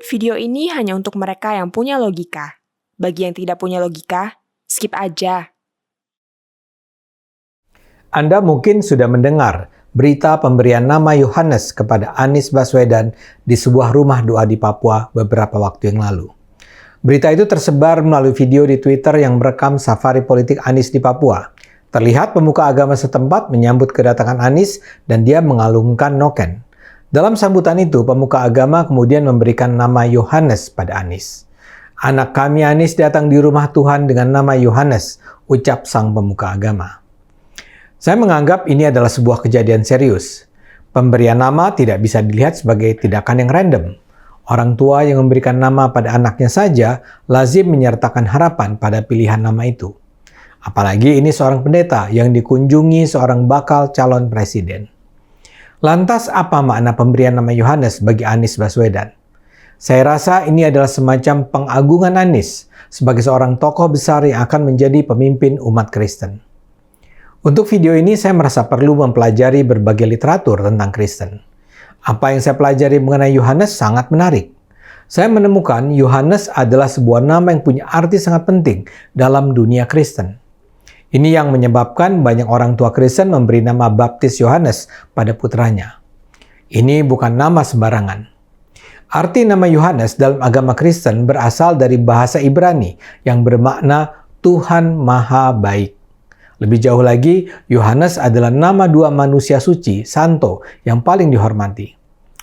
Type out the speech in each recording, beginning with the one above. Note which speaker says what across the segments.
Speaker 1: Video ini hanya untuk mereka yang punya logika. Bagi yang tidak punya logika, skip aja.
Speaker 2: Anda mungkin sudah mendengar berita pemberian nama Yohanes kepada Anies Baswedan di sebuah rumah doa di Papua beberapa waktu yang lalu. Berita itu tersebar melalui video di Twitter yang merekam safari politik Anies di Papua. Terlihat pemuka agama setempat menyambut kedatangan Anies dan dia mengalungkan noken. Dalam sambutan itu, pemuka agama kemudian memberikan nama Yohanes pada Anies. "Anak kami Anies datang di rumah Tuhan dengan nama Yohanes," ucap sang pemuka agama. Saya menganggap ini adalah sebuah kejadian serius. Pemberian nama tidak bisa dilihat sebagai tindakan yang random. Orang tua yang memberikan nama pada anaknya saja lazim menyertakan harapan pada pilihan nama itu. Apalagi ini seorang pendeta yang dikunjungi seorang bakal calon presiden. Lantas apa makna pemberian nama Yohanes bagi Anies Baswedan? Saya rasa ini adalah semacam pengagungan Anies sebagai seorang tokoh besar yang akan menjadi pemimpin umat Kristen. Untuk video ini saya merasa perlu mempelajari berbagai literatur tentang Kristen. Apa yang saya pelajari mengenai Yohanes sangat menarik. Saya menemukan Yohanes adalah sebuah nama yang punya arti sangat penting dalam dunia Kristen. Ini yang menyebabkan banyak orang tua Kristen memberi nama baptis Yohanes pada putranya. Ini bukan nama sembarangan. Arti nama Yohanes dalam agama Kristen berasal dari bahasa Ibrani yang bermakna Tuhan Maha Baik. Lebih jauh lagi, Yohanes adalah nama dua manusia suci, santo, yang paling dihormati.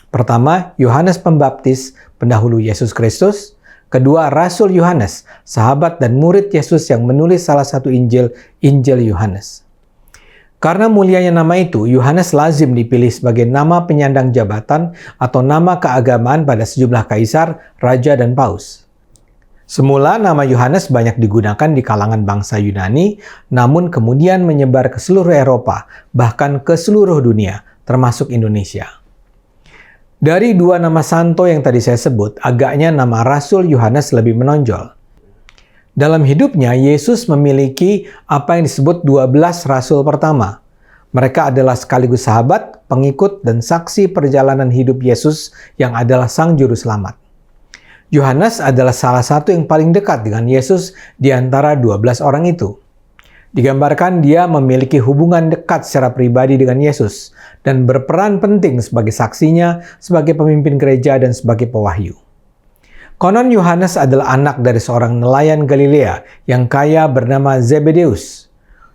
Speaker 2: Pertama, Yohanes Pembaptis, pendahulu Yesus Kristus. Kedua, Rasul Yohanes, sahabat dan murid Yesus yang menulis salah satu Injil, Injil Yohanes. Karena mulianya nama itu, Yohanes lazim dipilih sebagai nama penyandang jabatan atau nama keagamaan pada sejumlah kaisar, raja, dan paus. Semula nama Yohanes banyak digunakan di kalangan bangsa Yunani, namun kemudian menyebar ke seluruh Eropa, bahkan ke seluruh dunia, termasuk Indonesia. Dari dua nama santo yang tadi saya sebut, agaknya nama Rasul Yohanes lebih menonjol. Dalam hidupnya, Yesus memiliki apa yang disebut 12 rasul pertama. Mereka adalah sekaligus sahabat, pengikut, dan saksi perjalanan hidup Yesus yang adalah Sang Juru Selamat. Yohanes adalah salah satu yang paling dekat dengan Yesus di antara 12 orang itu. Digambarkan dia memiliki hubungan dekat secara pribadi dengan Yesus dan berperan penting sebagai saksinya, sebagai pemimpin gereja, dan sebagai pewahyu. Konon Yohanes adalah anak dari seorang nelayan Galilea yang kaya bernama Zebedeus.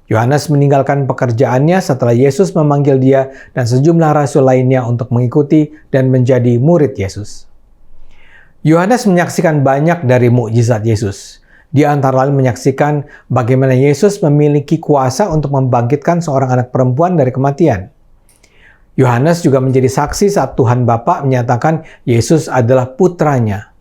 Speaker 2: Yohanes meninggalkan pekerjaannya setelah Yesus memanggil dia dan sejumlah rasul lainnya untuk mengikuti dan menjadi murid Yesus. Yohanes menyaksikan banyak dari mukjizat Yesus. Di antara lain menyaksikan bagaimana Yesus memiliki kuasa untuk membangkitkan seorang anak perempuan dari kematian. Yohanes juga menjadi saksi saat Tuhan Bapa menyatakan Yesus adalah putranya.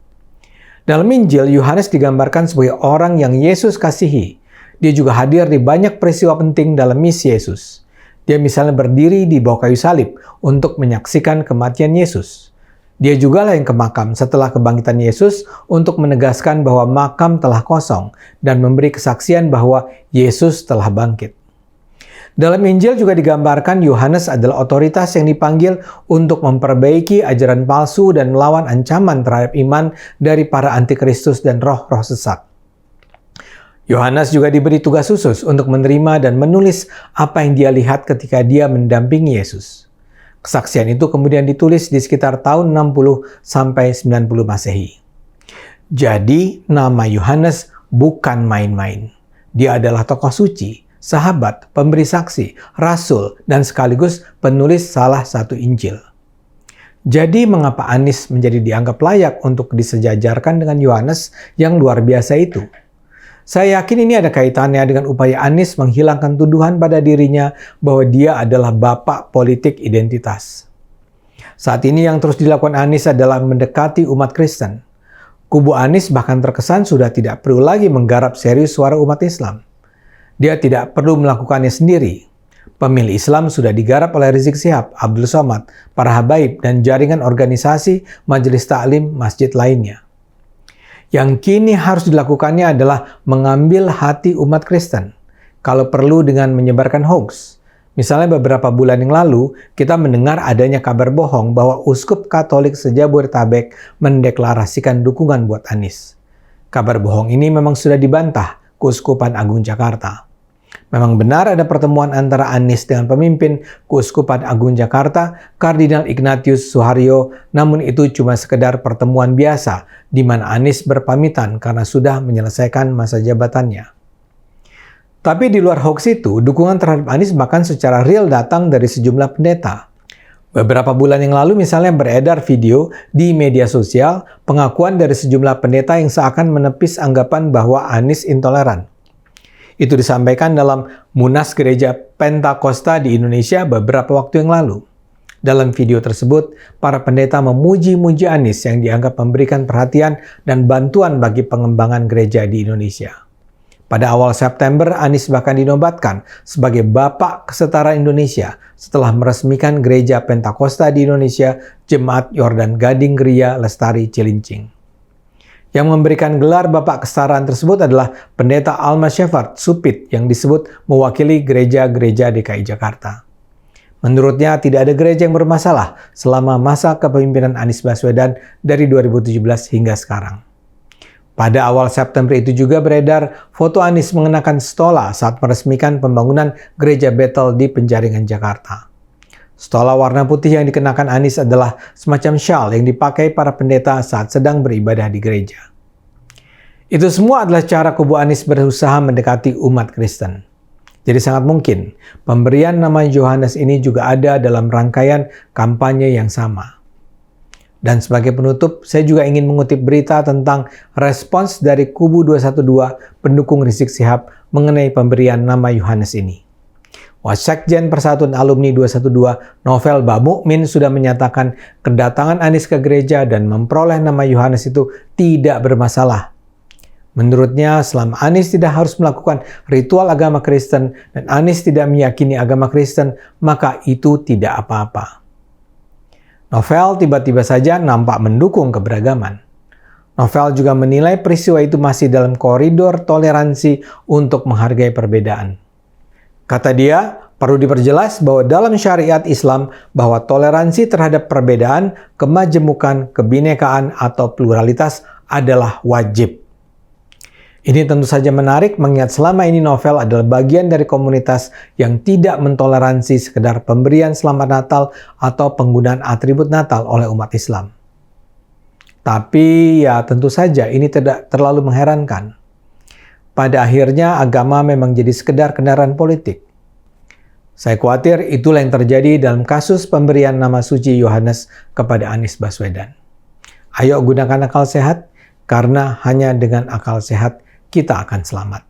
Speaker 2: Dalam Injil, Yohanes digambarkan sebagai orang yang Yesus kasihi. Dia juga hadir di banyak peristiwa penting dalam misi Yesus. Dia misalnya berdiri di bawah kayu salib untuk menyaksikan kematian Yesus. Dia juga lah yang ke makam setelah kebangkitan Yesus untuk menegaskan bahwa makam telah kosong dan memberi kesaksian bahwa Yesus telah bangkit. Dalam Injil juga digambarkan Yohanes adalah otoritas yang dipanggil untuk memperbaiki ajaran palsu dan melawan ancaman terhadap iman dari para antikristus dan roh-roh sesat. Yohanes juga diberi tugas khusus untuk menerima dan menulis apa yang dia lihat ketika dia mendampingi Yesus. Kesaksian itu kemudian ditulis di sekitar tahun 60 sampai 90 Masehi. Jadi, nama Yohanes bukan main-main. Dia adalah tokoh suci, sahabat, pemberi saksi, rasul, dan sekaligus penulis salah satu Injil. Jadi, mengapa Anies menjadi dianggap layak untuk disejajarkan dengan Yohanes yang luar biasa itu? Saya yakin ini ada kaitannya dengan upaya Anies menghilangkan tuduhan pada dirinya bahwa dia adalah bapak politik identitas. Saat ini yang terus dilakukan Anies adalah mendekati umat Kristen. Kubu Anies bahkan terkesan sudah tidak perlu lagi menggarap serius suara umat Islam. Dia tidak perlu melakukannya sendiri. Pemilih Islam sudah digarap oleh Rizik Syihab, Abdul Somad, para habaib, dan jaringan organisasi, majelis taklim, masjid lainnya. Yang kini harus dilakukannya adalah mengambil hati umat Kristen. Kalau perlu dengan menyebarkan hoax, Misalnya beberapa bulan yang lalu, kita mendengar adanya kabar bohong bahwa Uskup Katolik se-Jabodetabek mendeklarasikan dukungan buat Anies. Kabar bohong ini memang sudah dibantah Keuskupan Agung Jakarta. Memang benar ada pertemuan antara Anies dengan pemimpin Keuskupan Agung Jakarta, Kardinal Ignatius Suharyo, namun itu cuma sekedar pertemuan biasa di mana Anies berpamitan karena sudah menyelesaikan masa jabatannya. Tapi di luar hoax itu, dukungan terhadap Anies bahkan secara real datang dari sejumlah pendeta. Beberapa bulan yang lalu misalnya beredar video di media sosial pengakuan dari sejumlah pendeta yang seakan menepis anggapan bahwa Anies intoleran. Itu disampaikan dalam Munas Gereja Pentakosta di Indonesia beberapa waktu yang lalu. Dalam video tersebut, para pendeta memuji-muji Anies yang dianggap memberikan perhatian dan bantuan bagi pengembangan gereja di Indonesia. Pada awal September, Anies bahkan dinobatkan sebagai Bapak Kesetaraan Indonesia setelah meresmikan Gereja Pentakosta di Indonesia, Jemaat Yordan Gading Geria Lestari Cilincing. Yang memberikan gelar Bapak Kesetaraan tersebut adalah Pendeta Alma Shepherd Supit yang disebut mewakili gereja-gereja DKI Jakarta. Menurutnya tidak ada gereja yang bermasalah selama masa kepemimpinan Anies Baswedan dari 2017 hingga sekarang. Pada awal September itu juga beredar foto Anies mengenakan stola saat meresmikan pembangunan Gereja Bethel di Penjaringan, Jakarta. Stola warna putih yang dikenakan Anies adalah semacam syal yang dipakai para pendeta saat sedang beribadah di gereja. Itu semua adalah cara kubu Anies berusaha mendekati umat Kristen. Jadi sangat mungkin pemberian nama Yohanes ini juga ada dalam rangkaian kampanye yang sama. Dan sebagai penutup, saya juga ingin mengutip berita tentang respons dari kubu 212 pendukung Rizik Syihab mengenai pemberian nama Yohanes ini. Wasekjen Persatuan Alumni 212, Novel Bamukmin sudah menyatakan kedatangan Anies ke gereja dan memperoleh nama Yohanes itu tidak bermasalah. Menurutnya, selama Anies tidak harus melakukan ritual agama Kristen dan Anies tidak meyakini agama Kristen, maka itu tidak apa-apa. Novel tiba-tiba saja nampak mendukung keberagaman. Novel juga menilai peristiwa itu masih dalam koridor toleransi untuk menghargai perbedaan. Kata dia, perlu diperjelas bahwa dalam syariat Islam bahwa toleransi terhadap perbedaan, kemajemukan, kebinekaan, atau pluralitas adalah wajib. Ini tentu saja menarik mengingat selama ini Novel adalah bagian dari komunitas yang tidak mentoleransi sekedar pemberian selamat Natal atau penggunaan atribut Natal oleh umat Islam. Tapi ya tentu saja ini tidak terlalu mengherankan. Pada akhirnya agama memang jadi sekedar kendaraan politik. Saya khawatir itulah yang terjadi dalam kasus pemberian nama suci Yohanes kepada Anies Baswedan. Ayo gunakan akal sehat, karena hanya dengan akal sehat kita akan selamat.